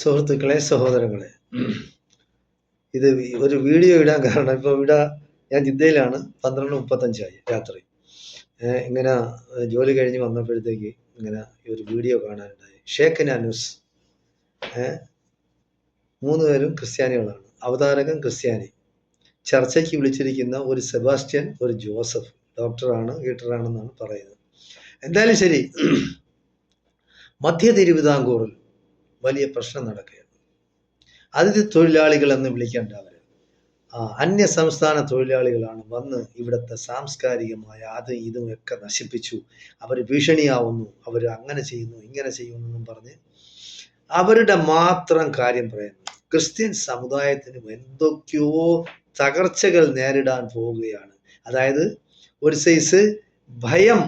സുഹൃത്തുക്കളെ, സഹോദരങ്ങളെ, ഇത് ഒരു വീഡിയോ ഇടാൻ കാരണം ഇപ്പോൾ ഇവിടെ ഞാൻ ജിദ്ദയിലാണ്. 12:35 രാത്രി. ഇങ്ങനെ ജോലി കഴിഞ്ഞ് വന്നപ്പോഴത്തേക്ക് ഇങ്ങനെ ഒരു വീഡിയോ കാണാനുണ്ടായി. ഷേഖിന ന്യൂസ്. 3 പേരും ക്രിസ്ത്യാനികളാണ്. അവതാരകൻ ക്രിസ്ത്യാനി. ചർച്ചയ്ക്ക് വിളിച്ചിരിക്കുന്ന ഒരു സെബാസ്റ്റ്യൻ, ഒരു ജോസഫ്. ഡോക്ടറാണ്, ഹീറ്ററാണെന്നാണ് പറയുന്നത്. എന്തായാലും ശരി, മധ്യ തിരുവിതാംകൂറിൽ വലിയ പ്രശ്നം നടക്കുകയാണ്. അതിഥി തൊഴിലാളികൾ എന്ന് വിളിക്കേണ്ട അവർ അന്യ സംസ്ഥാന തൊഴിലാളികളാണ് വന്ന് ഇവിടുത്തെ സാംസ്കാരികമായ അതും ഇതും ഒക്കെ നശിപ്പിച്ചു. അവർ ഭീഷണിയാവുന്നു, അവർ അങ്ങനെ ചെയ്യുന്നു, ഇങ്ങനെ ചെയ്യുന്നു എന്നും പറഞ്ഞ് അവരുടെ മാത്രം കാര്യം പറയുന്നു. ക്രിസ്ത്യൻ സമുദായത്തിന് എന്തൊക്കെയോ തകർച്ചകൾ നേരിടാൻ പോവുകയാണ്. അതായത് ഒരു സൈസ് ഭയം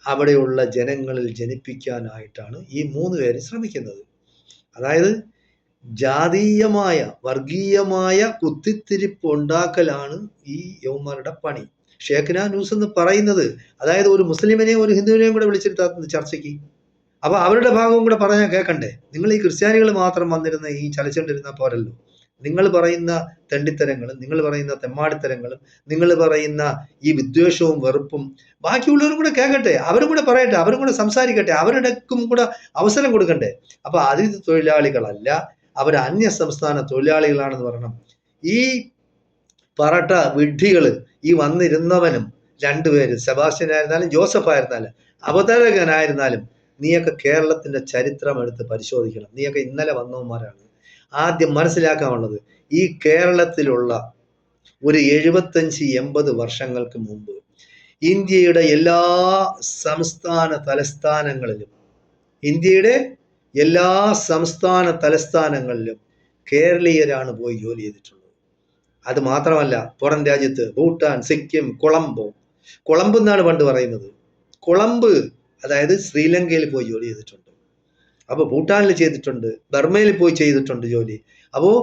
അവിടെയുള്ള ജനങ്ങളിൽ ജനിപ്പിക്കാനായിട്ടാണ് ഈ 3 പേര് ശ്രമിക്കുന്നത്. അതായത് ജാതീയമായ വർഗീയമായ കുത്തിത്തിരിപ്പ് ഉണ്ടാക്കലാണ് ഈ യൗമാരുടെ പണി. ഷേഖിന ന്യൂസ് എന്ന് പറയുന്നത് അതായത് ഒരു മുസ്ലിമിനെയും ഒരു ഹിന്ദുവിനെയും കൂടെ വിളിച്ചിരുത്താത്ത ചർച്ചയ്ക്ക്. അപ്പോൾ അവരുടെ ഭാഗവും കൂടെ പറഞ്ഞാൽ കേൾക്കണ്ടേ? നിങ്ങൾ ഈ ക്രിസ്ത്യാനികൾ മാത്രം വന്നിരുന്ന ഈ ചലിച്ചുകൊണ്ടിരുന്ന പോരല്ലോ. നിങ്ങൾ പറയുന്ന തെണ്ടിത്തരങ്ങളും നിങ്ങൾ പറയുന്ന തെമ്മാടിത്തരങ്ങളും നിങ്ങൾ പറയുന്ന ഈ വിദ്വേഷവും വെറുപ്പും ബാക്കിയുള്ളവരും കൂടെ കേൾക്കട്ടെ, അവരും കൂടെ പറയട്ടെ, അവരും കൂടെ സംസാരിക്കട്ടെ, അവരുടെക്കും കൂടെ അവസരം കൊടുക്കണ്ടേ? അപ്പൊ അതിഥി തൊഴിലാളികളല്ല, അവർ അന്യ സംസ്ഥാന തൊഴിലാളികളാണെന്ന് പറയണം. ഈ പറട്ട വിഡ്ഢികൾ, ഈ വന്നിരുന്നവനും 2 പേര്, സെബാസ്റ്റ്യൻ ആയിരുന്നാലും ജോസഫ് ആയിരുന്നാലും അവതാരകനായിരുന്നാലും, നീയൊക്കെ കേരളത്തിന്റെ ചരിത്രം എടുത്ത് പരിശോധിക്കണം. നീയൊക്കെ ഇന്നലെ വന്നവന്മാരാണ്. ആദ്യം മനസ്സിലാക്കാനുള്ളത്, ഈ കേരളത്തിലുള്ള ഒരു 75-80 വർഷങ്ങൾക്ക് മുമ്പ് ഇന്ത്യയുടെ എല്ലാ സംസ്ഥാന തലസ്ഥാനങ്ങളിലും കേരളീയരാണ് പോയി ജോലി ചെയ്തിട്ടുള്ളത്. അത് മാത്രമല്ല, പുറം രാജ്യത്ത് ഭൂട്ടാൻ, സിക്കിം, കൊളംബ് എന്നാണ് പണ്ട് പറയുന്നത്. കൊളംബ് അതായത് ശ്രീലങ്കയിൽ പോയി ജോലി ചെയ്തിട്ടുണ്ട്. അപ്പോൾ ഭൂട്ടാനിൽ ചെയ്തിട്ടുണ്ട്, ബർമയിൽ പോയി ചെയ്തിട്ടുണ്ട് ജോലി. അപ്പോൾ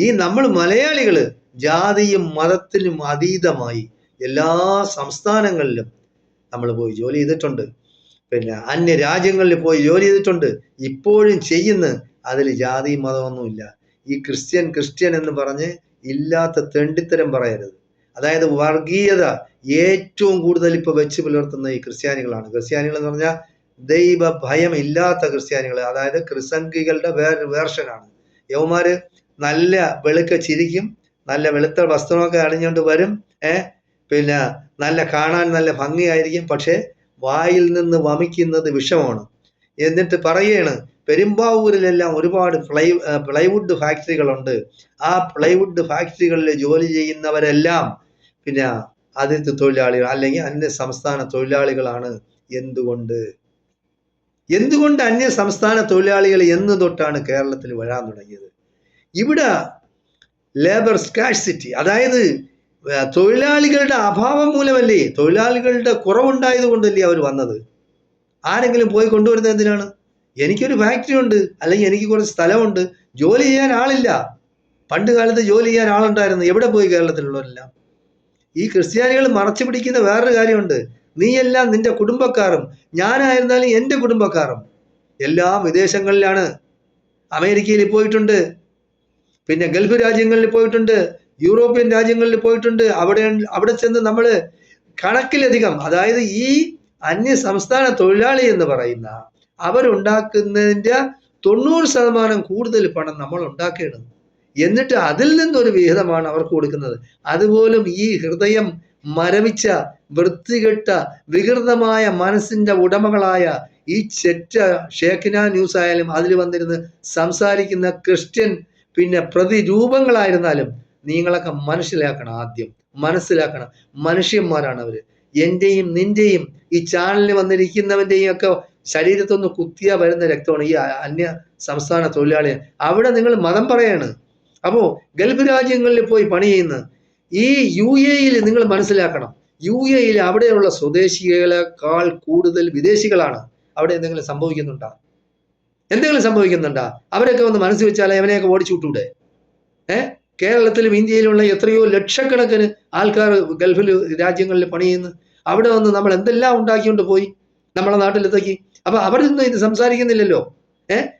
ഈ നമ്മൾ മലയാളികൾ ജാതിയും മതത്തിനും അതീതമായി എല്ലാ സംസ്ഥാനങ്ങളിലും നമ്മൾ പോയി ജോലി ചെയ്തിട്ടുണ്ട്. പിന്നെ അന്യ രാജ്യങ്ങളിൽ പോയി ജോലി ചെയ്തിട്ടുണ്ട്. ഇപ്പോഴും ചെയ്യുന്ന അതിൽ ജാതി മതമൊന്നുമില്ല. ഈ ക്രിസ്ത്യൻ എന്ന് പറഞ്ഞ് ഇല്ലാത്ത തെണ്ടിത്തരം പറയരുത്. അതായത് വർഗീയത ഏറ്റവും കൂടുതൽ ഇപ്പോൾ വെച്ച് പുലർത്തുന്ന ഈ ക്രിസ്ത്യാനികളാണ്. ക്രിസ്ത്യാനികൾ എന്ന് പറഞ്ഞാൽ ദൈവ ഭയം ഇല്ലാത്ത ക്രിസ്ത്യാനികൾ, അതായത് ക്രിസംഖികളുടെ വേർഷനാണ്. യവന്മാര് നല്ല വെളുക്ക ചിരിക്കും, നല്ല വെളുത്ത വസ്ത്രമൊക്കെ അണിഞ്ഞുകൊണ്ട് വരും. പിന്നെ നല്ല കാണാൻ നല്ല ഭംഗിയായിരിക്കും, പക്ഷെ വായിൽ നിന്ന് വമിക്കുന്നത് വിഷമാണ്. എന്നിട്ട് പറയാണ്, പെരുമ്പാവൂരിലെല്ലാം ഒരുപാട് പ്ലൈവുഡ് ഫാക്ടറികളുണ്ട്. ആ പ്ലൈവുഡ് ഫാക്ടറികളിൽ ജോലി ചെയ്യുന്നവരെല്ലാം പിന്നെ അതിഥി തൊഴിലാളികൾ അല്ലെങ്കിൽ അന്യ സംസ്ഥാന തൊഴിലാളികളാണ്. എന്തുകൊണ്ട് അന്യ സംസ്ഥാന തൊഴിലാളികൾ എന്ന് തൊട്ടാണ് കേരളത്തിൽ വരാൻ തുടങ്ങിയത്? ഇവിടെ ലേബർ സ്കാർസിറ്റി, അതായത് തൊഴിലാളികളുടെ അഭാവം മൂലമല്ലേ, തൊഴിലാളികളുടെ കുറവുണ്ടായത് കൊണ്ടല്ലേ അവർ വന്നത്. ആരെങ്കിലും പോയി കൊണ്ടുവരുന്നത് എന്തിനാണ്? എനിക്കൊരു ഫാക്ടറി ഉണ്ട്, അല്ലെങ്കിൽ എനിക്ക് കുറച്ച് സ്ഥലമുണ്ട്, ജോലി ചെയ്യാൻ ആളില്ല. പണ്ട് കാലത്ത് ജോലി ചെയ്യാൻ ആളുണ്ടായിരുന്നു. എവിടെ പോയി കേരളത്തിലുള്ളവരെല്ലാം? ഈ ക്രിസ്ത്യാനികൾ മറച്ചു പിടിക്കുന്ന വേറൊരു കാര്യമുണ്ട്. നീയെല്ലാം നിന്റെ കുടുംബക്കാരും ഞാനായിരുന്നാലും എൻ്റെ കുടുംബക്കാരും എല്ലാം വിദേശങ്ങളിലാണ്. അമേരിക്കയിൽ പോയിട്ടുണ്ട്, പിന്നെ ഗൾഫ് രാജ്യങ്ങളിൽ പോയിട്ടുണ്ട്, യൂറോപ്യൻ രാജ്യങ്ങളിൽ പോയിട്ടുണ്ട്. അവിടെ ചെന്ന് നമ്മൾ കണക്കിലധികം, അതായത് ഈ അന്യ സംസ്ഥാന തൊഴിലാളി എന്ന് പറയുന്ന അവരുണ്ടാക്കുന്നതിൻ്റെ 90% കൂടുതൽ പണം നമ്മൾ ഉണ്ടാക്കുകയാണ്. എന്നിട്ട് അതിൽ നിന്നൊരു വിഹിതമാണ് അവർക്ക് കൊടുക്കുന്നത്. അതുപോലും ഈ ഹൃദയം മരവിച്ച വൃത്തികെട്ട വികൃതമായ മനസ്സിന്റെ ഉടമകളായ ഈ ചെറ്റ ഷേഖിന ന്യൂസ് ആയാലും അതിൽ വന്നിരുന്ന് സംസാരിക്കുന്ന ക്രിസ്ത്യൻ പിന്നെ പ്രതിരൂപങ്ങളായിരുന്നാലും നിങ്ങളൊക്കെ ആദ്യം മനസ്സിലാക്കണം. മനുഷ്യന്മാരാണ് അവര്. എന്റെയും നിന്റെയും ഈ ചാനലിൽ വന്നിരിക്കുന്നവന്റെയും ഒക്കെ ശരീരത്തൊന്ന് കുത്തിയാ വരുന്ന രക്തമാണ് ഈ അന്യ സംസ്ഥാന തൊഴിലാളി. അവിടെ നിങ്ങൾ മതം പറയാണ്. അപ്പോൾ ഗൾഫ് രാജ്യങ്ങളിൽ പോയി പണി ചെയ്യുന്ന ഈ UAE നിങ്ങൾ മനസ്സിലാക്കണം, UAE അവിടെയുള്ള സ്വദേശികളെക്കാൾ കൂടുതൽ വിദേശികളാണ്. അവിടെ എന്തെങ്കിലും സംഭവിക്കുന്നുണ്ടാ? അവരൊക്കെ ഒന്ന് മനസ്സ് വെച്ചാൽ അവനെയൊക്കെ ഓടിച്ചു വിട്ടൂടെ? കേരളത്തിലും ഇന്ത്യയിലുള്ള എത്രയോ ലക്ഷക്കണക്കിന് ആൾക്കാർ ഗൾഫിൽ രാജ്യങ്ങളിൽ പണി ചെയ്യുന്നു. അവിടെ വന്ന് നമ്മൾ എന്തെല്ലാം ഉണ്ടാക്കിക്കൊണ്ട് പോയി നമ്മളെ നാട്ടിലെത്തേക്ക്. അപ്പൊ അവരൊന്നും ഇത് സംസാരിക്കുന്നില്ലല്ലോ.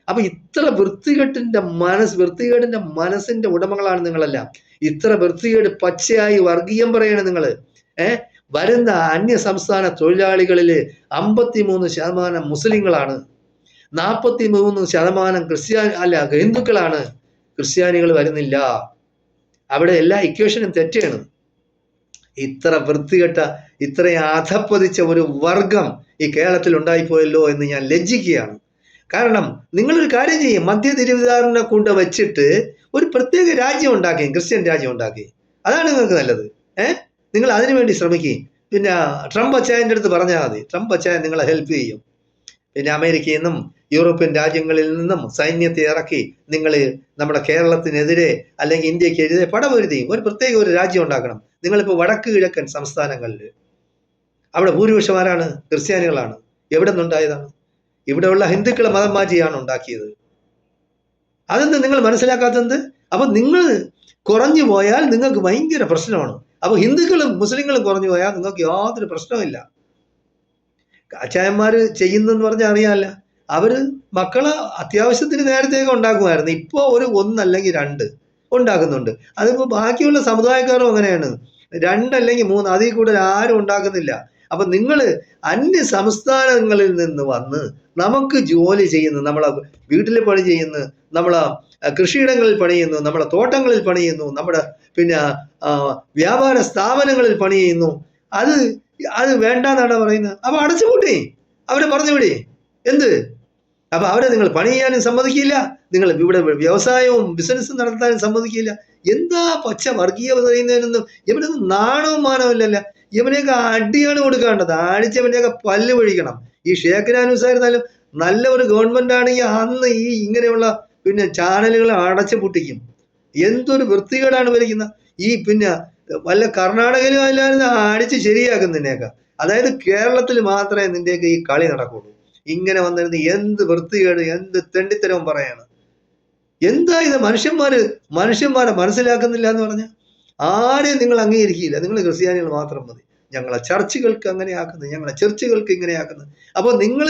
അപ്പൊ ഇത്ര വൃത്തികേടിന്റെ മനസ്സിന്റെ ഉടമകളാണ് നിങ്ങളെല്ലാം. ഇത്ര വൃത്തികേട് പച്ചയായി വർഗീയം പറയണ നിങ്ങള്. വരുന്ന അന്യ സംസ്ഥാന തൊഴിലാളികളില് 53% മുസ്ലിങ്ങളാണ്, 43% ഹിന്ദുക്കളാണ്. ക്രിസ്ത്യാനികൾ വരുന്നില്ല. അവിടെ എല്ലാ ഇക്വേഷനും തെറ്റാണ്. ഇത്ര വൃത്തികെട്ട, ഇത്രയും അധപ്പതിച്ച ഒരു വർഗം ഈ കേരളത്തിൽ ഉണ്ടായിപ്പോയല്ലോ എന്ന് ഞാൻ ലജ്ജിക്കുകയാണ്. കാരണം നിങ്ങളൊരു കാര്യം ചെയ്യും, മധ്യ തിരുവിതാംകൂറിനെ കൊണ്ട് വെച്ചിട്ട് ഒരു പ്രത്യേക രാജ്യം ഉണ്ടാക്കി, ക്രിസ്ത്യൻ രാജ്യം ഉണ്ടാക്കി. അതാണ് നിങ്ങൾക്ക് നല്ലത്. നിങ്ങൾ അതിനുവേണ്ടി ശ്രമിക്കുകയും പിന്നെ ട്രംപ് അച്ചായൻ്റെ അടുത്ത് പറഞ്ഞാൽ മതി. ട്രംപ് അച്ചായൻ നിങ്ങളെ ഹെൽപ്പ് ചെയ്യും. പിന്നെ അമേരിക്കയിൽ നിന്നും യൂറോപ്യൻ രാജ്യങ്ങളിൽ നിന്നും സൈന്യത്തെ ഇറക്കി നിങ്ങൾ നമ്മുടെ കേരളത്തിനെതിരെ അല്ലെങ്കിൽ ഇന്ത്യക്കെതിരെ പടപൊരുതിയും ഒരു പ്രത്യേക ഒരു രാജ്യം ഉണ്ടാക്കണം. നിങ്ങളിപ്പോൾ വടക്ക് കിഴക്കൻ സംസ്ഥാനങ്ങളിൽ അവിടെ ഭൂരിപക്ഷം ആരാണ്? ക്രിസ്ത്യാനികളാണ്. എവിടെ നിന്നുണ്ടായതാണ്? ഇവിടെയുള്ള ഹിന്ദുക്കളെ മതം മാറ്റിയാണ് ഉണ്ടാക്കിയത്. അതെന്ത് നിങ്ങൾ മനസ്സിലാക്കാത്തത്? അപ്പൊ നിങ്ങൾ കുറഞ്ഞു പോയാൽ നിങ്ങൾക്ക് ഭയങ്കര പ്രശ്നമാണ്. അപ്പൊ ഹിന്ദുക്കളും മുസ്ലിങ്ങളും കുറഞ്ഞു പോയാൽ നിങ്ങൾക്ക് യാതൊരു പ്രശ്നമില്ല. അച്ചായന്മാര് ചെയ്യുന്നെന്ന് പറഞ്ഞാൽ അറിയാമല്ല, അവര് മക്കളെ അത്യാവശ്യത്തിന് നേരത്തേക്ക് ഉണ്ടാക്കുമായിരുന്നു. ഇപ്പൊ ഒരു 1 അല്ലെങ്കിൽ 2 ഉണ്ടാക്കുന്നുണ്ട്. അതിപ്പോ ബാക്കിയുള്ള സമുദായക്കാരും അങ്ങനെയാണ്, 2 അല്ലെങ്കിൽ 3, അതിൽ കൂടുതൽ ആരും ഉണ്ടാക്കുന്നില്ല. അപ്പൊ നിങ്ങൾ അന്യ സംസ്ഥാനങ്ങളിൽ നിന്ന് വന്ന് നമുക്ക് ജോലി ചെയ്യുന്നു, നമ്മളെ വീട്ടിൽ പണി ചെയ്യുന്നു, നമ്മളെ കൃഷിയിടങ്ങളിൽ പണി ചെയ്യുന്നു, നമ്മുടെ തോട്ടങ്ങളിൽ പണി ചെയ്യുന്നു, നമ്മുടെ പിന്നെ വ്യാപാര സ്ഥാപനങ്ങളിൽ പണി ചെയ്യുന്നു. അത് വേണ്ടെന്നാണ് പറയുന്നത്. അപ്പൊ അടച്ചുപൂട്ടി അവരെ പറഞ്ഞുവിടി. എന്ത്? അപ്പൊ അവരെ നിങ്ങൾ പണി ചെയ്യാനും സമ്മതിക്കില്ല, നിങ്ങൾ ഇവിടെ വ്യവസായവും ബിസിനസ്സും നടത്താനും സമ്മതിക്കില്ല. എന്താ പച്ച വർഗീയത പറയുന്നതിനൊന്നും ഇവനൊന്നും നാണവും മാനവും ഇല്ലല്ല. ഇവനെയൊക്കെ അടിയാണ് കൊടുക്കേണ്ടത്, അടിച്ചവനെയൊക്കെ പല്ല് പൊഴിക്കണം. ഈ ഷേഖ് നാനൂസായിരുന്നാലും നല്ല ഒരു ഗവൺമെന്റ് ആണെങ്കിൽ അന്ന് ഈ ഇങ്ങനെയുള്ള പിന്നെ ചാനലുകളെ അടച്ചു പൊട്ടിക്കും. എന്തൊരു വൃത്തികേടാണ് ഭരിക്കുന്ന. ഈ പിന്നെ വല്ല കർണാടകയിലും അല്ലാതെ അടിച്ച് ശരിയാക്കുന്നതിനേക്ക. അതായത് കേരളത്തിൽ മാത്രമേ നിന്റെയൊക്കെ ഈ കളി നടക്കുള്ളൂ. ഇങ്ങനെ വന്നിരുന്ന് എന്ത് വൃത്തികേട്, എന്ത് തെണ്ടിത്തരവും പറയാണ്. എന്താ ഇത്? മനുഷ്യന്മാരെ മനസ്സിലാക്കുന്നില്ല എന്ന് പറഞ്ഞാൽ ആരെയും നിങ്ങൾ അംഗീകരിക്കില്ല. നിങ്ങൾ ക്രിസ്ത്യാനികൾ മാത്രം മതി. ഞങ്ങളെ ചർച്ചുകൾക്ക് അങ്ങനെ ആക്കുന്നത്, ഞങ്ങളെ ചർച്ചുകൾക്ക് ഇങ്ങനെ ആക്കുന്നത്. അപ്പൊ നിങ്ങൾ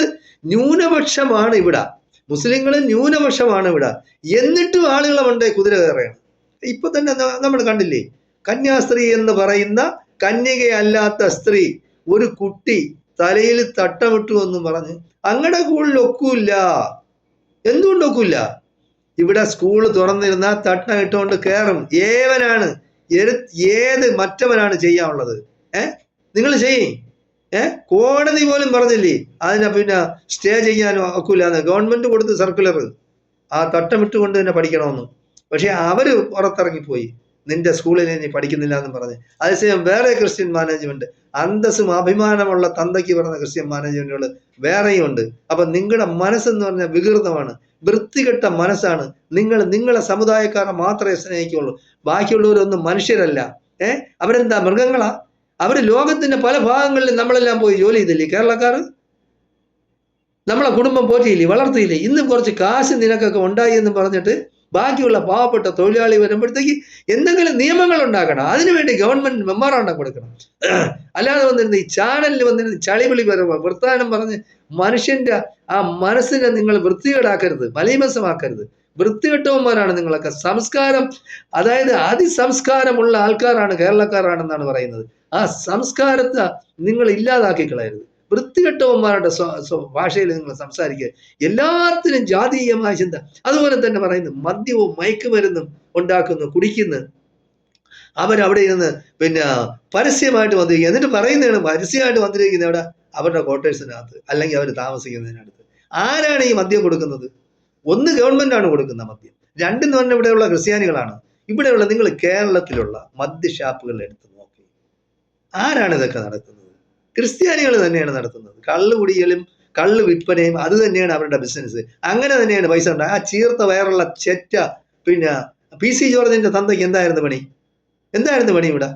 ന്യൂനപക്ഷമാണ് ഇവിടെ, മുസ്ലിങ്ങൾ ന്യൂനപക്ഷമാണ് ഇവിടെ. എന്നിട്ടും ആളുകളെ കൊണ്ടേ കുതിര കയറുകയാണ്. ഇപ്പൊ തന്നെ നമ്മൾ കണ്ടില്ലേ, കന്യാസ്ത്രീ എന്ന് പറയുന്ന കന്യകയല്ലാത്ത സ്ത്രീ ഒരു കുട്ടി തലയിൽ തട്ടമിട്ടു എന്നും പറഞ്ഞ് അങ്ങടെ സ്കൂളിൽ ഒക്കൂല്ല. എന്തുകൊണ്ട് ഒക്കൂല്ല? ഇവിടെ സ്കൂൾ തുറന്നിരുന്ന തട്ടം ഇട്ടുകൊണ്ട് കയറും. ഏത് മറ്റവനാണ് ചെയ്യാനുള്ളത്? നിങ്ങൾ ചെയ്യേ. കോടതി പോലും പറഞ്ഞില്ലേ അതിനെ പിന്നെ സ്റ്റേ ചെയ്യാൻ ഒക്കൂലെന്ന്. ഗവൺമെന്റ് കൊടുത്ത് സർക്കുലർ ആ തട്ടമിട്ടുകൊണ്ട് തന്നെ പഠിക്കണമെന്ന്. പക്ഷെ അവര് പുറത്തിറങ്ങിപ്പോയി, നിന്റെ സ്കൂളിൽ ഇനി പഠിക്കുന്നില്ല എന്ന് പറഞ്ഞ്. അതേസമയം വേറെ ക്രിസ്ത്യൻ മാനേജ്മെന്റ്, അന്തസ്സും അഭിമാനമുള്ള തന്തയ്ക്ക് പറഞ്ഞ ക്രിസ്ത്യൻ മാനേജ്മെന്റുകൾ വേറെയും ഉണ്ട്. അപ്പൊ നിങ്ങളുടെ മനസ്സെന്ന് പറഞ്ഞാൽ വികൃതമാണ്, വൃത്തികെട്ട മനസ്സാണ്. നിങ്ങളെ സമുദായക്കാരെ മാത്രമേ സ്നേഹിക്കുള്ളൂ, ബാക്കിയുള്ളവരൊന്നും മനുഷ്യരല്ല. അവരെന്താ മൃഗങ്ങളാ? അവര് ലോകത്തിന്റെ പല ഭാഗങ്ങളിലും നമ്മളെല്ലാം പോയി ജോലി ചെയ്തില്ലേ? കേരളക്കാർ നമ്മളെ കുടുംബം പോറ്റിയില്ലേ, വളർത്തിയില്ലേ? ഇന്നും കുറച്ച് കാശ് നിനക്കൊക്കെ ഉണ്ടായി എന്ന് പറഞ്ഞിട്ട് ബാക്കിയുള്ള പാവപ്പെട്ട തൊഴിലാളി വരുമ്പോഴത്തേക്ക് എന്തെങ്കിലും നിയമങ്ങൾ ഉണ്ടാക്കണം. അതിനുവേണ്ടി ഗവൺമെന്റ് മെമ്മോറാണ്ടം കൊടുക്കണം. അല്ലാതെ വന്നിരുന്ന ഈ ചാനലിൽ വന്നിരുന്ന ചളിവിളി വൃത്താനം പറഞ്ഞ് മനുഷ്യന്റെ ആ മനസ്സിനെ നിങ്ങൾ വൃത്തികേടാക്കരുത്, മലീമസമാക്കരുത്. വൃത്തികെട്ടവന്മാരാണ് നിങ്ങളൊക്കെ. സംസ്കാരം, അതായത് അതിസംസ്കാരമുള്ള ആൾക്കാരാണ് കേരളക്കാരാണെന്നാണ് പറയുന്നത്. ആ സംസ്കാരത്തെ നിങ്ങൾ ഇല്ലാതാക്കി കളയരുത്. വൃത്തികെട്ടവന്മാരുടെ ഭാഷയിൽ നിങ്ങൾ സംസാരിക്കുക. എല്ലാത്തിനും ജാതീയമായ ചിന്ത. അതുപോലെ തന്നെ പറയുന്നു, മദ്യവും മയക്കുമരുന്നും ഉണ്ടാക്കുന്നു, കുടിക്കുന്നു. അവരവിടെ ഇരുന്ന് പിന്നെ പരസ്യമായിട്ട് വന്നിരിക്കുക. എന്നിട്ട് പറയുന്നതാണ് പരസ്യമായിട്ട് വന്നിരിക്കുന്നത് എവിടെ? അവരുടെ ക്വാർട്ടേഴ്സിനകത്ത് അല്ലെങ്കിൽ അവർ താമസിക്കുന്നതിനടുത്ത്. ആരാണ് ഈ മദ്യം കൊടുക്കുന്നത്? ഒന്ന് ഗവൺമെന്റ് ആണ് കൊടുക്കുന്ന മദ്യം, രണ്ടെന്ന് പറഞ്ഞാൽ ഇവിടെയുള്ള ക്രിസ്ത്യാനികളാണ്. ഇവിടെയുള്ള നിങ്ങൾ കേരളത്തിലുള്ള മദ്യഷാപ്പുകൾ എടുത്ത് നോക്കി, ആരാണ് ഇതൊക്കെ നടത്തുന്നത്? ക്രിസ്ത്യാനികൾ തന്നെയാണ് നടത്തുന്നത്. കള്ളുകുടികളും കള്ള് വിൽപ്പനയും അത് തന്നെയാണ് അവരുടെ ബിസിനസ്. അങ്ങനെ തന്നെയാണ് പൈസ ഉണ്ടാകുക. ആ ചീർത്ത വയറുള്ള ചെറ്റ പിന്നെ PC ജോർജിന്റെ തന്തയ്ക്ക് എന്തായിരുന്നു പണി? ഇവിടെ?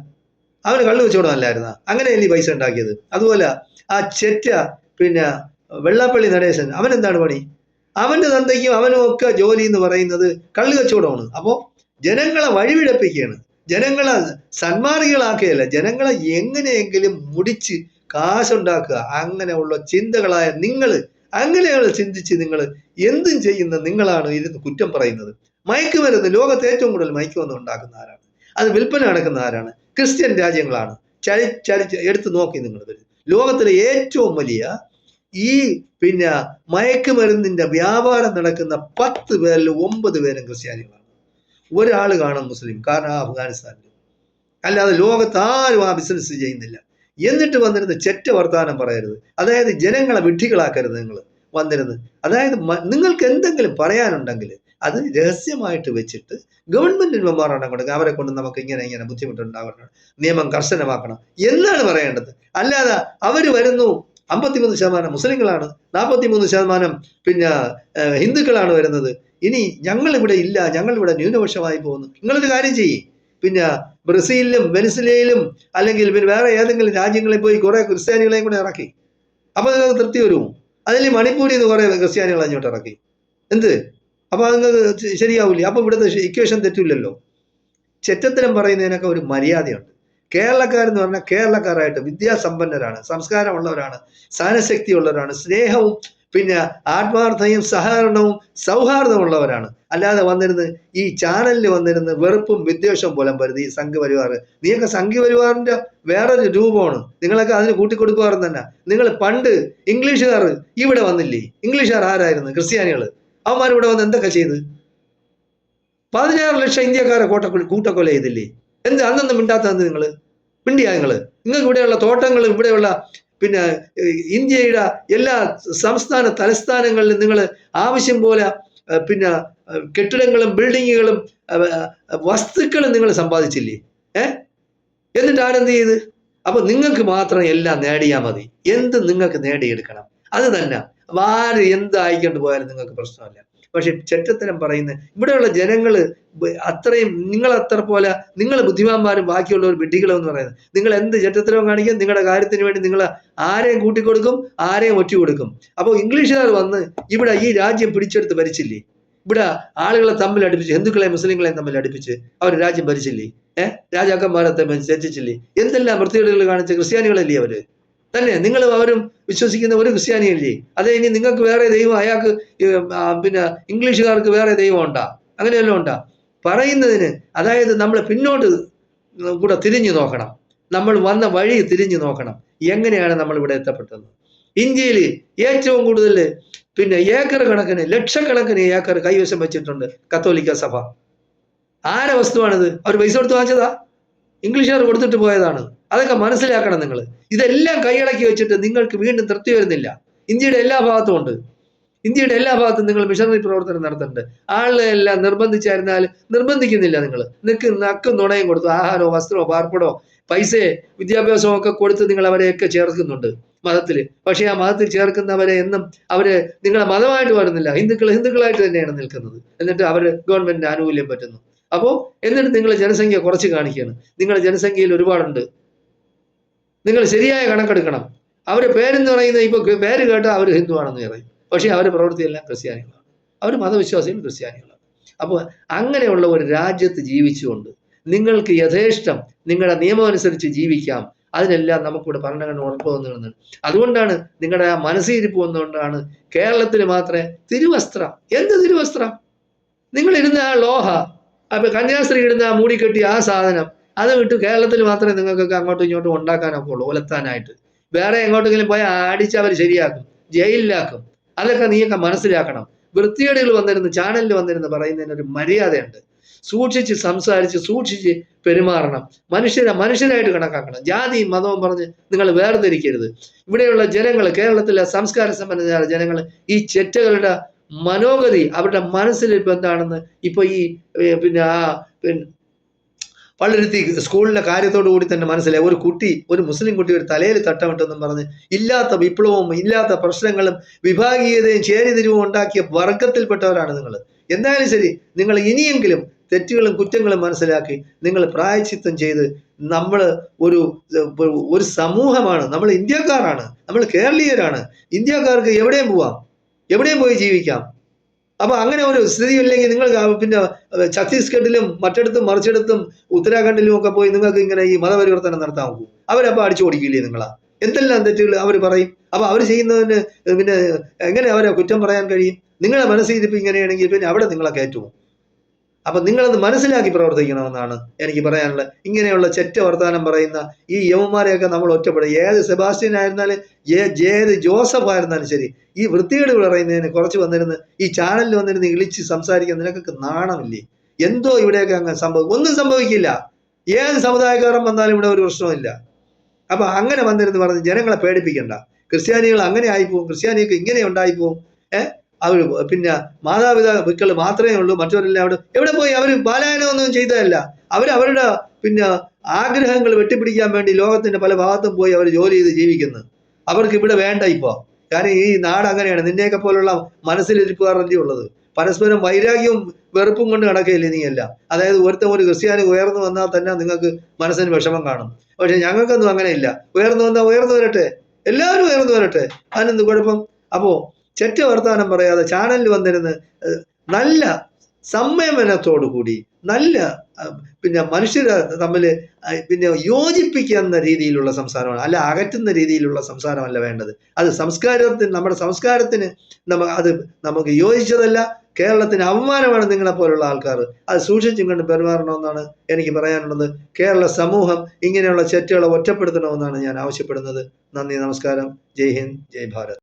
അവന് കള്ളു കച്ചവടം അല്ലായിരുന്ന? അങ്ങനെയല്ലേ പൈസ ഉണ്ടാക്കിയത്? അതുപോലെ ആ ചെറ്റ പിന്നെ വെള്ളാപ്പള്ളി നടേശൻ, അവൻ എന്താണ് പണി? അവന്റെ തന്തയ്ക്കും അവനും ഒക്കെ ജോലി എന്ന് പറയുന്നത് കള്ളു കച്ചവടമാണ്. അപ്പോൾ ജനങ്ങളെ വഴിവിഴപ്പിക്കുകയാണ്, ജനങ്ങളെ സന്മാർഗികളാക്കുകയല്ല, ജനങ്ങളെ എങ്ങനെയെങ്കിലും മുടിച്ച് കാശുണ്ടാക്കുക. അങ്ങനെയുള്ള ചിന്തകളായ നിങ്ങൾ അങ്ങനെയുള്ള ചിന്തിച്ച് നിങ്ങൾ എന്തും ചെയ്യുന്ന നിങ്ങളാണ് ഇരുന്ന് കുറ്റം പറയുന്നത്. മയക്കുമരുന്ന്, ലോകത്ത് ഏറ്റവും കൂടുതൽ മയക്കുമരുന്ന് ഉണ്ടാക്കുന്ന ആരാണ്? അത് വിൽപ്പന നടക്കുന്ന ആരാണ്? ക്രിസ്ത്യൻ രാജ്യങ്ങളാണ്. എടുത്ത് നോക്കി നിങ്ങൾ. ലോകത്തിലെ ഏറ്റവും വലിയ ഈ മയക്കുമരുന്നിന്റെ വ്യാപാരം നടക്കുന്ന 10 പേരിൽ 9 പേരും ക്രിസ്ത്യാനികളാണ്. ഒരാൾ കാണും മുസ്ലിം, കാരണം അഫ്ഗാനിസ്ഥാനിൽ. അല്ലാതെ ലോകത്ത് ആരും ആ ബിസിനസ് ചെയ്യുന്നില്ല. എന്നിട്ട് വന്നിരുന്ന് ചെറ്റ വർത്താനം പറയരുത്. അതായത് ജനങ്ങളെ വിഡ്ഢികളാക്കരുത് നിങ്ങൾ വന്നിരുന്ന്. അതായത് നിങ്ങൾക്ക് എന്തെങ്കിലും പറയാനുണ്ടെങ്കിൽ അത് രഹസ്യമായിട്ട് വെച്ചിട്ട് ഗവൺമെന്റിന് മെമ്മോറാണ്ടം കൊടുക്കുക. അവരെ കൊണ്ട് നമുക്ക് ഇങ്ങനെ ബുദ്ധിമുട്ടുണ്ടാകണം, നിയമം കർശനമാക്കണം എന്നാണ് പറയേണ്ടത്. അല്ലാതെ അവർ വരുന്നു 53% മുസ്ലിങ്ങളാണ്, 43% ഹിന്ദുക്കളാണ് വരുന്നത്. ഇനി ഞങ്ങളിവിടെ ഇല്ല, ഞങ്ങളിവിടെ ന്യൂനപക്ഷമായി പോകുന്നു. നിങ്ങളൊരു കാര്യം ചെയ്യും, ബ്രസീലിലും വെനസ്വേലയിലും അല്ലെങ്കിൽ വേറെ ഏതെങ്കിലും രാജ്യങ്ങളിൽ പോയി കുറെ ക്രിസ്ത്യാനികളെയും കൂടെ ഇറക്കി. അപ്പൊ നിങ്ങൾക്ക് തൃപ്തി വരുമോ? അതിൽ മണിപ്പൂരിൽ നിന്ന് കുറെ ക്രിസ്ത്യാനികളെ അങ്ങോട്ട് ഇറക്കി. എന്ത്? അപ്പൊ അത് നിങ്ങൾക്ക് ശരിയാവില്ലേ? അപ്പൊ ഇവിടുത്തെ ഇക്വേഷൻ തെറ്റില്ലല്ലോ. ചെറ്റത്തരം പറയുന്നതിനൊക്കെ ഒരു മര്യാദയുണ്ട്. കേരളക്കാരെന്ന് പറഞ്ഞാൽ കേരളക്കാരായിട്ട് വിദ്യാസമ്പന്നരാണ്, സംസ്കാരമുള്ളവരാണ്, സഹനശക്തിയുള്ളവരാണ്, സ്നേഹവും ആത്മാർത്ഥതയും സഹകരണവും സൗഹാർദ്ദമുള്ളവരാണ്. അല്ലാതെ വന്നിരുന്ന് ഈ ചാനലിൽ വന്നിരുന്ന് വെറുപ്പും വിദ്വേഷവും പുലമ്പരുത്. ഈ സംഘപരിവാർ, നീയൊക്കെ സംഘപരിവാറിന്റെ വേറൊരു രൂപമാണ്. നിങ്ങളൊക്കെ അതിന് കൂട്ടിക്കൊടുക്കുവാറ് തന്നെ. നിങ്ങൾ പണ്ട് ഇംഗ്ലീഷുകാർ ഇവിടെ വന്നില്ലേ? ഇംഗ്ലീഷുകാർ ആരായിരുന്നു? ക്രിസ്ത്യാനികൾ. അവന്മാർ ഇവിടെ വന്ന് എന്തൊക്കെ ചെയ്ത്? 16 ലക്ഷം ഇന്ത്യക്കാരെ കൂട്ടക്കൊല ചെയ്തില്ലേ? എന്ത് അന്നൊന്നും മിണ്ടാത്തത്? നിങ്ങൾ മിണ്ടിയാ? നിങ്ങൾക്ക് ഇവിടെയുള്ള തോട്ടങ്ങളും ഇവിടെയുള്ള ഇന്ത്യയുടെ എല്ലാ സംസ്ഥാന തലസ്ഥാനങ്ങളിലും നിങ്ങൾ ആവശ്യം പോലെ കെട്ടിടങ്ങളും ബിൽഡിങ്ങുകളും വസ്തുക്കളും നിങ്ങൾ സമ്പാദിച്ചില്ലേ? എന്നിട്ട് ആരെന്ത് ചെയ്ത്? അപ്പൊ നിങ്ങൾക്ക് മാത്രം എല്ലാം നേടിയാൽ മതി. എന്ത് നിങ്ങൾക്ക് നേടിയെടുക്കണം അത് തന്നെ. ആര് എന്ത് ആയിക്കൊണ്ട് പോയാലും നിങ്ങൾക്ക് പ്രശ്നമല്ല. പക്ഷെ ചെറ്റത്തരം പറയുന്ന ഇവിടെയുള്ള ജനങ്ങൾ അത്രയും നിങ്ങളത്ര പോലെ നിങ്ങൾ ബുദ്ധിമാന്മാരും ബാക്കിയുള്ളവർ വിഡ്ഢികളും എന്ന് പറയുന്നത്. നിങ്ങൾ എന്ത് ചെറ്റത്തരവും കാണിക്കും. നിങ്ങളുടെ കാര്യത്തിന് വേണ്ടി നിങ്ങൾ ആരെയും കൂട്ടിക്കൊടുക്കും, ആരെയും ഒറ്റ കൊടുക്കും. അപ്പോൾ ഇംഗ്ലീഷുകാർ വന്ന് ഇവിടെ ഈ രാജ്യം പിടിച്ചെടുത്ത് ഭരിച്ചില്ലേ? ഇവിടെ ആളുകളെ തമ്മിൽ അടുപ്പിച്ച്, ഹിന്ദുക്കളെയും മുസ്ലിങ്ങളെയും തമ്മിൽ അടുപ്പിച്ച് അവർ രാജ്യം ഭരിച്ചില്ലേ? രാജാക്കന്മാരെ തമ്മിൽ തെറ്റിച്ചില്ലേ? എന്തെല്ലാം വൃത്തികേടുകൾ കാണിച്ച ക്രിസ്ത്യാനികളല്ലേ അവര് തന്നെ? നിങ്ങളും അവരും വിശ്വസിക്കുന്ന ഒരു ക്രിസ്ത്യാനിയല്ലേ? അതെ, ഇനി നിങ്ങൾക്ക് വേറെ ദൈവം, അയാൾക്ക് ഇംഗ്ലീഷുകാർക്ക് വേറെ ദൈവം ഉണ്ടാ? അങ്ങനെയല്ലോ ഉണ്ടാ പറയുന്നതിന്. അതായത് നമ്മൾ പിന്നോട്ട് കൂടെ തിരിഞ്ഞു നോക്കണം. നമ്മൾ വന്ന വഴി തിരിഞ്ഞു നോക്കണം. എങ്ങനെയാണ് നമ്മൾ ഇവിടെ എത്തപ്പെട്ടത്? ഇന്ത്യയിൽ ഏറ്റവും കൂടുതൽ ഏക്കർ കണക്കിന്, ലക്ഷക്കണക്കിന് ഏക്കർ കൈവശം വെച്ചിട്ടുണ്ട് കത്തോലിക്ക സഭ. ആരെ വസ്തുവാണിത്? അവർ പൈസ കൊടുത്ത് വാങ്ങിച്ചതാ? ഇംഗ്ലീഷുകാർ കൊടുത്തിട്ട് പോയതാണ്. അതൊക്കെ മനസ്സിലാക്കണം നിങ്ങൾ. ഇതെല്ലാം കൈയടക്കി വെച്ചിട്ട് നിങ്ങൾക്ക് വീണ്ടും തൃപ്തി വരുന്നില്ല. ഇന്ത്യയുടെ എല്ലാ ഭാഗത്തും ഉണ്ട്. ഇന്ത്യയുടെ എല്ലാ ഭാഗത്തും നിങ്ങൾ മിഷണറി പ്രവർത്തനം നടത്തുന്നുണ്ട്. ആളുകളെല്ലാം നിർബന്ധിച്ചായിരുന്നാൽ നിർബന്ധിക്കുന്നില്ല. നിങ്ങൾ നക്കും നുണയും കൊടുത്തു, ആഹാരമോ വസ്ത്രമോ പാർപ്പിടോ പൈസയോ വിദ്യാഭ്യാസമോ ഒക്കെ കൊടുത്ത് നിങ്ങൾ അവരെയൊക്കെ ചേർക്കുന്നുണ്ട് മതത്തിൽ. പക്ഷേ ആ മതത്തിൽ ചേർക്കുന്നവരെ എന്നും അവര് നിങ്ങളെ മതമായിട്ട് വരുന്നില്ല. ഹിന്ദുക്കളായിട്ട് തന്നെയാണ് നിൽക്കുന്നത്. എന്നിട്ട് അവർ ഗവൺമെന്റിന് ആനുകൂല്യം പറ്റുന്നു. അപ്പോൾ എന്നിട്ട് നിങ്ങൾ ജനസംഖ്യ കുറച്ച് കാണിക്കുകയാണ്. നിങ്ങളുടെ ജനസംഖ്യയിൽ ഒരുപാടുണ്ട്. നിങ്ങൾ ശരിയായ കണക്കെടുക്കണം. അവരുടെ പേരെന്ന് പറയുന്നത് ഇപ്പൊ പേര് കേട്ടാൽ അവർ ഹിന്ദുവാണെന്ന് പറയും. പക്ഷേ അവരുടെ പ്രവൃത്തിയെല്ലാം ക്രിസ്ത്യാനികളാണ്. അവർ മതവിശ്വാസികൾ ക്രിസ്ത്യാനികളാണ്. അപ്പോൾ അങ്ങനെയുള്ള ഒരു രാജ്യത്ത് ജീവിച്ചുകൊണ്ട് നിങ്ങൾക്ക് യഥേഷ്ടം നിങ്ങളുടെ നിയമം അനുസരിച്ച് ജീവിക്കാം. അതിനെല്ലാം നമുക്കിവിടെ ഭരണഘടന ഉറപ്പ് വന്നിരുന്നത്. അതുകൊണ്ടാണ് നിങ്ങളുടെ ആ മനസ്സിരിപ്പ് വന്നുകൊണ്ടാണ് കേരളത്തിൽ മാത്രമേ തിരുവസ്ത്രം. എന്ത് തിരുവസ്ത്രം? നിങ്ങൾ ഇടുന്ന ആ ലോഹ, അപ്പൊ കന്യാസ്ത്രീ ഇടുന്ന ആ മൂടിക്കെട്ടി ആ സാധനം, അത് വിട്ട് കേരളത്തിൽ മാത്രമേ നിങ്ങൾക്കൊക്കെ അങ്ങോട്ടും ഇങ്ങോട്ടും ഉണ്ടാക്കാനൊക്കെ ഉള്ളൂ, ഒലത്താനായിട്ട്. വേറെ എങ്ങോട്ടെങ്കിലും പോയാൽ അടിച്ച് അവർ ശരിയാക്കും, ജയിലിലാക്കും. അതൊക്കെ നീയൊക്കെ മനസ്സിലാക്കണം. വൃത്തികേടുകൾ വന്നിരുന്ന് ചാനലിൽ വന്നിരുന്ന് പറയുന്നതിനൊരു മര്യാദയുണ്ട്. സൂക്ഷിച്ച് സംസാരിച്ച് സൂക്ഷിച്ച് പെരുമാറണം. മനുഷ്യരായിട്ട് കണക്കാക്കണം. ജാതിയും മതവും പറഞ്ഞ് നിങ്ങൾ വേർതിരിക്കരുത്. ഇവിടെയുള്ള ജനങ്ങൾ, കേരളത്തിലെ സംസ്കാര സമ്പന്നരായ ജനങ്ങൾ, ഈ ചെറ്റകളുടെ മനോഗതി, അവരുടെ മനസ്സിലിപ്പോൾ എന്താണെന്ന് ഇപ്പൊ ഈ പള്ളുരുത്തി സ്കൂളിന്റെ കാര്യത്തോടു കൂടി തന്നെ മനസ്സിലായി. ഒരു മുസ്ലിം കുട്ടി ഒരു തലയിൽ തട്ടമിട്ടെന്നും പറഞ്ഞ് ഇല്ലാത്ത വിപ്ലവവും ഇല്ലാത്ത പ്രശ്നങ്ങളും വിഭാഗീയതയും ചേരിതിരിവും ഉണ്ടാക്കിയ വർഗത്തിൽപ്പെട്ടവരാണ് നിങ്ങൾ. എന്തായാലും ശരി, നിങ്ങൾ ഇനിയെങ്കിലും തെറ്റുകളും കുറ്റങ്ങളും മനസ്സിലാക്കി നിങ്ങൾ പ്രായശ്ചിത്തം ചെയ്ത്, നമ്മൾ ഒരു സമൂഹമാണ്, നമ്മൾ ഇന്ത്യക്കാരാണ്, നമ്മൾ കേരളീയരാണ്. ഇന്ത്യക്കാർക്ക് എവിടെയും പോവാം, എവിടെയും പോയി ജീവിക്കാം. അപ്പൊ അങ്ങനെ ഒരു സ്ഥിതി ഇല്ലെങ്കിൽ നിങ്ങൾ ഛത്തീസ്ഗഡിലും മറ്റിടത്തും മറിച്ചിടത്തും ഉത്തരാഖണ്ഡിലും ഒക്കെ പോയി നിങ്ങൾക്ക് ഇങ്ങനെ ഈ മതപരിവർത്തനം നടത്താൻ നോക്കൂ. അവരപ്പോൾ അടിച്ചു ഓടിക്കില്ലേ നിങ്ങളാ? എന്തെല്ലാം തെറ്റുകൾ അവർ പറയും. അപ്പൊ അവർ ചെയ്യുന്നതിന് പിന്നെ എങ്ങനെ അവരെ കുറ്റം പറയാൻ കഴിയും? നിങ്ങളെ മനസ്സിരിപ്പ് ഇങ്ങനെയാണെങ്കിൽ പിന്നെ അവിടെ നിങ്ങളെ കയറ്റുമോ? അപ്പൊ നിങ്ങളത് മനസ്സിലാക്കി പ്രവർത്തിക്കണമെന്നാണ് എനിക്ക് പറയാനുള്ളത്. ഇങ്ങനെയുള്ള ചെറ്റ വർത്താനം പറയുന്ന ഈ യവന്മാരെയൊക്കെ നമ്മൾ ഒറ്റപ്പെടും. ഏത് സെബാസ്റ്റ്യൻ ആയിരുന്നാലും ഏത് ജോസഫ് ആയിരുന്നാലും ശരി, ഈ വൃത്തികേട് പറയുന്നതിന് കുറച്ച് വന്നിരുന്ന് ഈ ചാനലിൽ വന്നിരുന്ന് ഇളിച്ച് സംസാരിക്കാൻ നിനക്കൊക്കെ നാണമില്ലേ? എന്തോ ഇവിടെയൊക്കെ അങ്ങ് ഒന്നും സംഭവിക്കില്ല. ഏത് സമുദായക്കാരൻ വന്നാലും ഇവിടെ ഒരു പ്രശ്നമില്ല. അപ്പൊ അങ്ങനെ വന്നിരുന്ന് പറഞ്ഞ് ജനങ്ങളെ പേടിപ്പിക്കണ്ട. ക്രിസ്ത്യാനികൾ അങ്ങനെ ആയിപ്പോവും, ക്രിസ്ത്യാനികൾക്ക് ഇങ്ങനെ ഉണ്ടായിപ്പോവും. അവർ പിന്നെ മാതാപിതാക്കൾ മാത്രമേ ഉള്ളൂ, മറ്റവരെല്ലാം എവിടെ പോയി? അവർ പാലായനമൊന്നും ചെയ്തതല്ല. അവരുടെ പിന്നെ ആഗ്രഹങ്ങൾ വെട്ടിപ്പിടിക്കാൻ വേണ്ടി ലോകത്തിന്റെ പല ഭാഗത്തും പോയി അവർ ജോലി ചെയ്ത് ജീവിക്കുന്നു. അവർക്ക് ഇവിടെ വേണ്ട ഇപ്പോ. കാരണം ഈ നാട് അങ്ങനെയാണ്. നിന്നെയൊക്കെ പോലുള്ള മനസ്സിലിരിപ്പുകാരല്ലേ ഉള്ളത്. പരസ്പരം വൈരാഗ്യവും വെറുപ്പും കൊണ്ട് നടക്കുകയില്ലേ നീയല്ല. അതായത് ഒരു ക്രിസ്ത്യാനി ഉയർന്നു വന്നാൽ തന്നെ നിങ്ങൾക്ക് മനസ്സിന് വിഷമം കാണും. പക്ഷെ ഞങ്ങൾക്കൊന്നും അങ്ങനെയില്ല. ഉയർന്നു വന്നാൽ ഉയർന്നു വരട്ടെ, എല്ലാവരും ഉയർന്നു വരട്ടെ, അതിനെന്ത് കുഴപ്പം? അപ്പോ ചെറ്റ വർത്താനം പറയാതെ ചാനലിൽ വന്നിരുന്ന് നല്ല സംയമനത്തോടു കൂടി നല്ല പിന്നെ മനുഷ്യരെ തമ്മിൽ പിന്നെ യോജിപ്പിക്കുന്ന രീതിയിലുള്ള സംസാരമാണ്, അല്ല അകറ്റുന്ന രീതിയിലുള്ള സംസാരമല്ല വേണ്ടത്. അത് നമ്മുടെ സംസ്കാരത്തിന് അത് നമുക്ക് യോജിച്ചതല്ല. കേരളത്തിന് അവമാനമാണ് നിങ്ങളെപ്പോലുള്ള ആൾക്കാർ. അത് സൂക്ഷിച്ചും കണ്ട് പെരുമാറണമെന്നാണ് എനിക്ക് പറയാനുള്ളത്. കേരള സമൂഹം ഇങ്ങനെയുള്ള ചെറ്റുകളെ ഒറ്റപ്പെടുത്തണമെന്നാണ് ഞാൻ ആവശ്യപ്പെടുന്നത്. നന്ദി, നമസ്കാരം. ജയ് ഹിന്ദ്, ജയ് ഭാരത്.